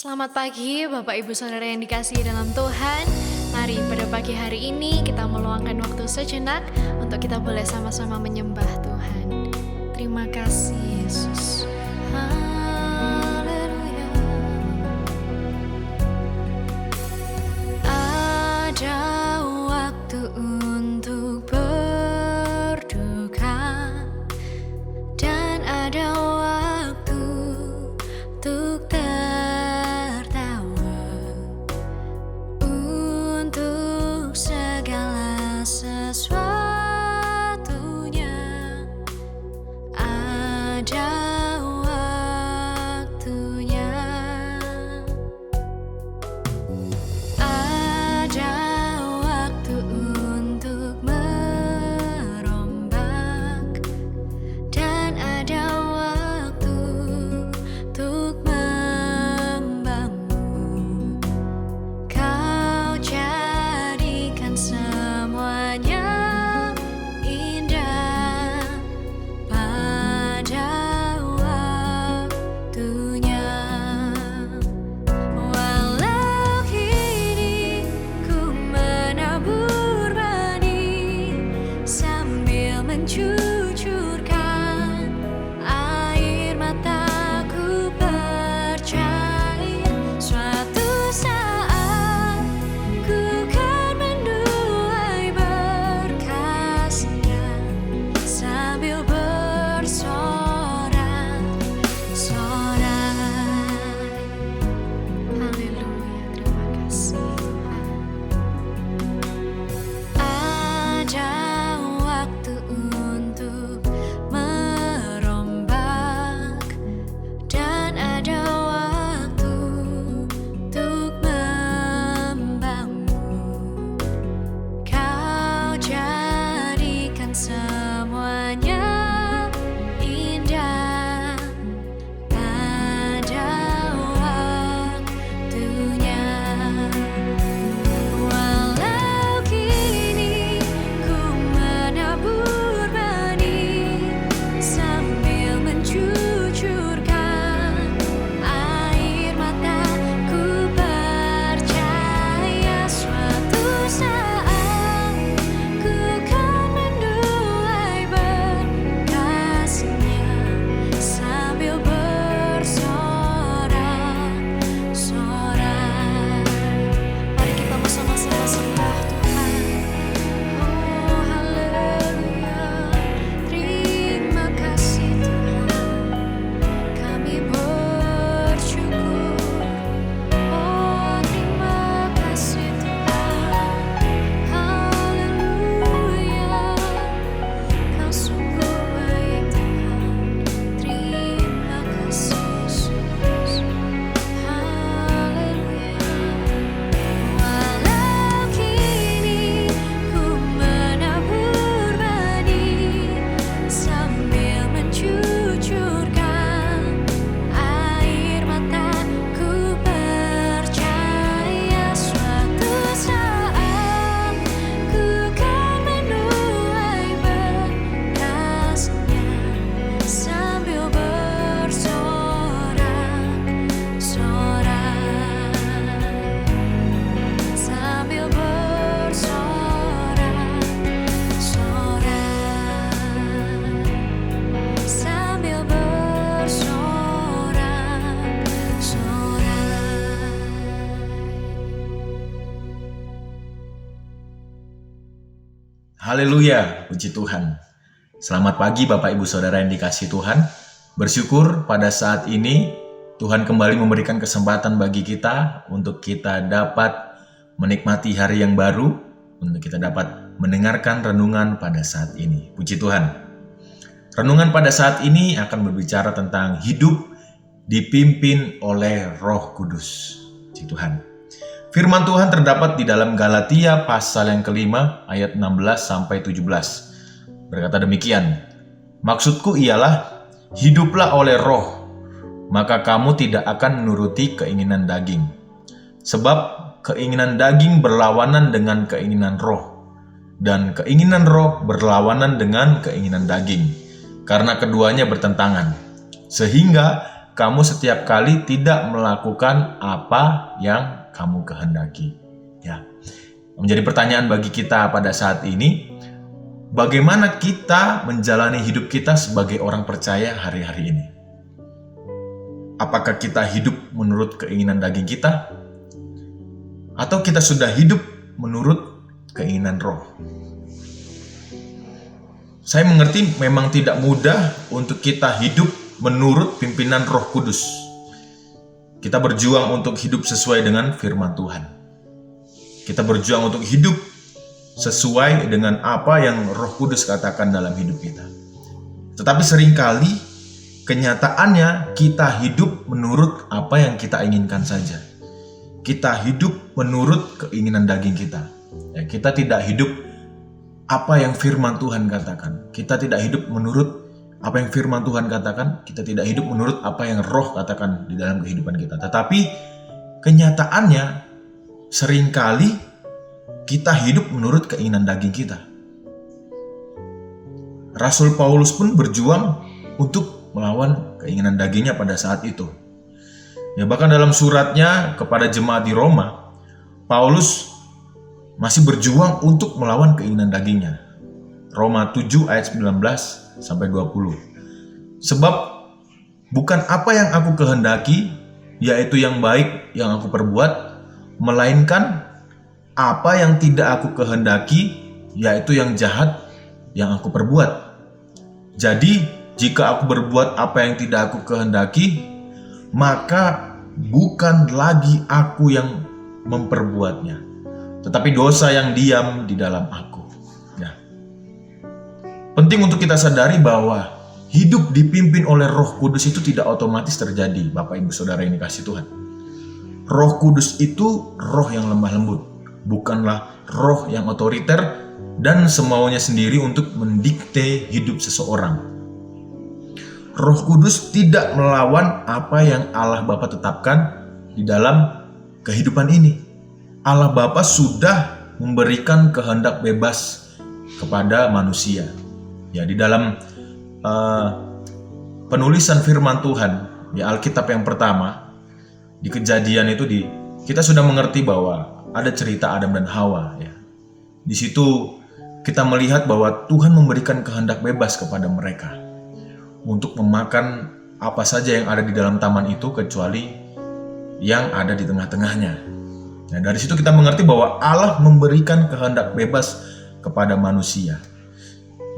Selamat pagi Bapak Ibu Saudara yang dikasihi dalam Tuhan. Mari pada pagi hari ini kita meluangkan waktu sejenak untuk kita boleh sama-sama menyembah Tuhan. Terima kasih Yesus. Haleluya. Ada waktu untuk berduka dan ada waktu untuk sesuatunya. Ada waktunya. Ada waktu untuk merombak dan ada waktu untuk membangun. Kau jadikan semuanya indah pada waktunya. Walau kini ku menabur benih sambil mencucurkan air mataku, percaya suatu saat ku kan menuai berkasnya sambil bersorak-sorai. Haleluya, terima kasih Tuhan. Ada waktu untuk merombak dan ada waktu untuk membangun. Kau jadikan semuanya indah pada waktunya. Walau kini ku menabur benih sambil mencucurkan air mataku, percaya suatu saat ku kan menuai berkasnya sambil bersorak-sorai. Mari kita bersama-sama sembah Tuhan. Oh haleluya, terima kasih Tuhan. Kami bersyukur. Oh terima kasih Tuhan. Haleluya, Kau sungguh baik Tuhan. Terima kasih Yesus. Haleluya. Walau kini ku menabur benih sambil mencucurkan air mataku, percaya suatu saat ku kan menuai berkasnya sambil bersorak-sorai. Sambil bersorak-sorai. Sambil bersorak-sorai. Haleluya, puji Tuhan. Selamat pagi Bapak Ibu Saudara yang dikasihi Tuhan. Bersyukur pada saat ini Tuhan kembali memberikan kesempatan bagi kita untuk kita dapat menikmati hari yang baru, untuk kita dapat mendengarkan renungan pada saat ini. Puji Tuhan. Renungan pada saat ini akan berbicara tentang hidup dipimpin oleh Roh Kudus. Puji Tuhan. Firman Tuhan terdapat di dalam Galatia pasal yang kelima ayat 16 sampai 17. Berkata demikian, maksudku ialah hiduplah oleh roh, maka kamu tidak akan menuruti keinginan daging. Sebab keinginan daging berlawanan dengan keinginan roh, dan keinginan roh berlawanan dengan keinginan daging, karena keduanya bertentangan. Sehingga kamu setiap kali tidak melakukan apa yang kamu kehendaki. Ya. Menjadi pertanyaan bagi kita pada saat ini, bagaimana kita menjalani hidup kita sebagai orang percaya hari-hari ini? Apakah kita hidup menurut keinginan daging kita? Atau kita sudah hidup menurut keinginan roh? Saya mengerti memang tidak mudah untuk kita hidup menurut pimpinan Roh Kudus. Kita berjuang untuk hidup sesuai dengan firman Tuhan. Kita berjuang untuk hidup sesuai dengan apa yang Roh Kudus katakan dalam hidup kita. Tetapi seringkali kenyataannya kita hidup menurut apa yang kita inginkan saja. Kita hidup menurut keinginan daging kita. Ya, kita tidak hidup apa yang firman Tuhan katakan. Kita tidak hidup menurut apa yang firman Tuhan katakan. Kita tidak hidup menurut apa yang Roh katakan di dalam kehidupan kita. Tetapi kenyataannya seringkali kita hidup menurut keinginan daging kita. Rasul Paulus pun berjuang untuk melawan keinginan dagingnya pada saat itu. Ya, bahkan dalam suratnya kepada jemaat di Roma, Paulus masih berjuang untuk melawan keinginan dagingnya. Roma 7 ayat 19 sampai 20. Sebab bukan apa yang aku kehendaki, yaitu yang baik yang aku perbuat, melainkan apa yang tidak aku kehendaki, yaitu yang jahat yang aku perbuat. Jadi, jika aku berbuat apa yang tidak aku kehendaki, maka bukan lagi aku yang memperbuatnya, tetapi dosa yang diam di dalam aku. Ya. Penting untuk kita sadari bahwa hidup dipimpin oleh Roh Kudus itu tidak otomatis terjadi, Bapak Ibu Saudara yang dikasihi Tuhan. Roh Kudus itu roh yang lemah lembut, bukanlah roh yang otoriter dan semaunya sendiri untuk mendikte hidup seseorang. Roh Kudus tidak melawan apa yang Allah Bapa tetapkan di dalam kehidupan ini. Allah Bapa sudah memberikan kehendak bebas kepada manusia. Ya, di dalam penulisan firman Tuhan, di Alkitab yang pertama, di Kejadian itu kita sudah mengerti bahwa ada cerita Adam dan Hawa. Ya. Di situ kita melihat bahwa Tuhan memberikan kehendak bebas kepada mereka untuk memakan apa saja yang ada di dalam taman itu kecuali yang ada di tengah-tengahnya. Nah, dari situ kita mengerti bahwa Allah memberikan kehendak bebas kepada manusia.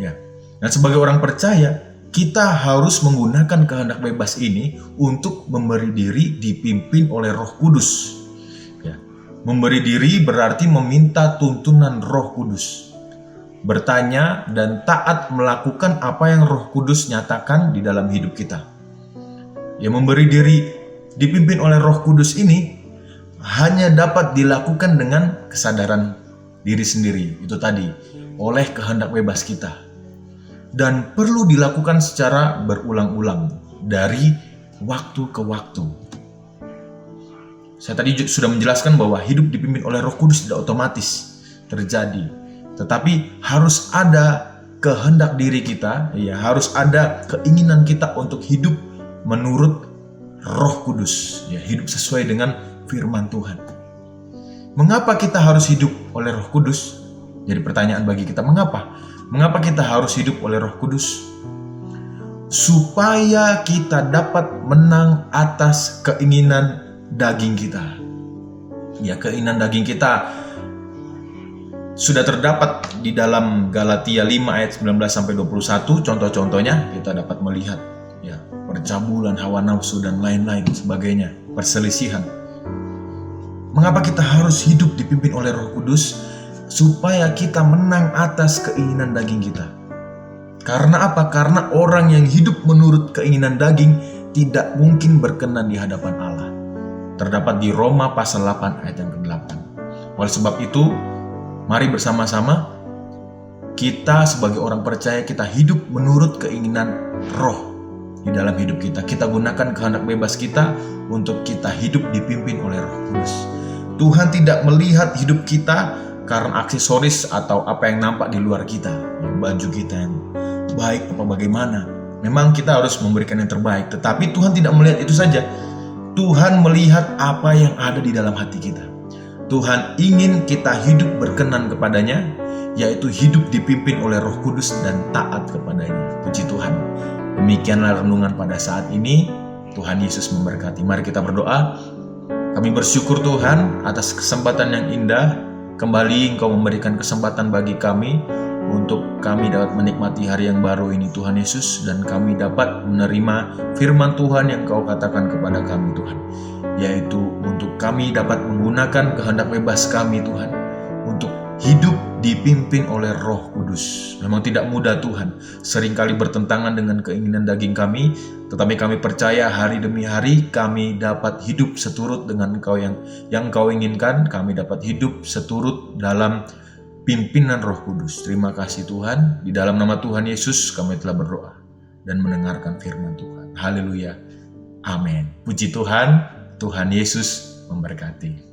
Ya. Dan sebagai orang percaya, kita harus menggunakan kehendak bebas ini untuk memberi diri dipimpin oleh Roh Kudus. Ya. Memberi diri berarti meminta tuntunan Roh Kudus. Bertanya dan taat melakukan apa yang Roh Kudus nyatakan di dalam hidup kita. Ya, memberi diri dipimpin oleh Roh Kudus ini hanya dapat dilakukan dengan kesadaran diri sendiri, itu tadi, oleh kehendak bebas kita. Dan perlu dilakukan secara berulang-ulang dari waktu ke waktu. Saya tadi sudah menjelaskan bahwa hidup dipimpin oleh Roh Kudus tidak otomatis terjadi. Tetapi harus ada kehendak diri kita, ya, harus ada keinginan kita untuk hidup menurut Roh Kudus, ya, hidup sesuai dengan firman Tuhan. Mengapa kita harus hidup oleh Roh Kudus? Jadi pertanyaan bagi kita, mengapa? Mengapa kita harus hidup oleh Roh Kudus? Supaya kita dapat menang atas keinginan daging kita. Ya, keinginan daging kita sudah terdapat di dalam Galatia 5 ayat 19 sampai 21. Contoh-contohnya kita dapat melihat, ya, percabulan, hawa nafsu dan lain-lain sebagainya, perselisihan. Mengapa kita harus hidup dipimpin oleh Roh Kudus? Supaya kita menang atas keinginan daging kita. Karena apa? Karena orang yang hidup menurut keinginan daging tidak mungkin berkenan di hadapan Allah. Terdapat di Roma pasal 8 ayat yang ke-8. Oleh sebab itu, mari bersama-sama kita sebagai orang percaya kita hidup menurut keinginan Roh di dalam hidup kita. Kita gunakan kehendak bebas kita untuk kita hidup dipimpin oleh Roh Kudus. Tuhan tidak melihat hidup kita karena aksesoris atau apa yang nampak di luar kita, baju kita yang baik apa bagaimana. Memang kita harus memberikan yang terbaik, tetapi Tuhan tidak melihat itu saja. Tuhan melihat apa yang ada di dalam hati kita. Tuhan ingin kita hidup berkenan kepadanya, yaitu hidup dipimpin oleh Roh Kudus dan taat kepadanya. Puji Tuhan. Demikianlah renungan pada saat ini. Tuhan Yesus memberkati. Mari kita berdoa. Kami bersyukur Tuhan atas kesempatan yang indah. Kembali Engkau memberikan kesempatan bagi kami untuk kami dapat menikmati hari yang baru ini Tuhan Yesus, dan kami dapat menerima firman Tuhan yang Kau katakan kepada kami Tuhan, yaitu untuk kami dapat menggunakan kehendak bebas kami Tuhan untuk hidup dipimpin oleh Roh Kudus. Memang tidak mudah Tuhan, seringkali bertentangan dengan keinginan daging kami, tetapi kami percaya hari demi hari kami dapat hidup seturut dengan Engkau yang Engkau inginkan. Kami dapat hidup seturut dalam pimpinan Roh Kudus. Terima kasih Tuhan. Di dalam nama Tuhan Yesus kami telah berdoa dan mendengarkan firman Tuhan. Haleluya. Amin. Puji Tuhan. Tuhan Yesus memberkati.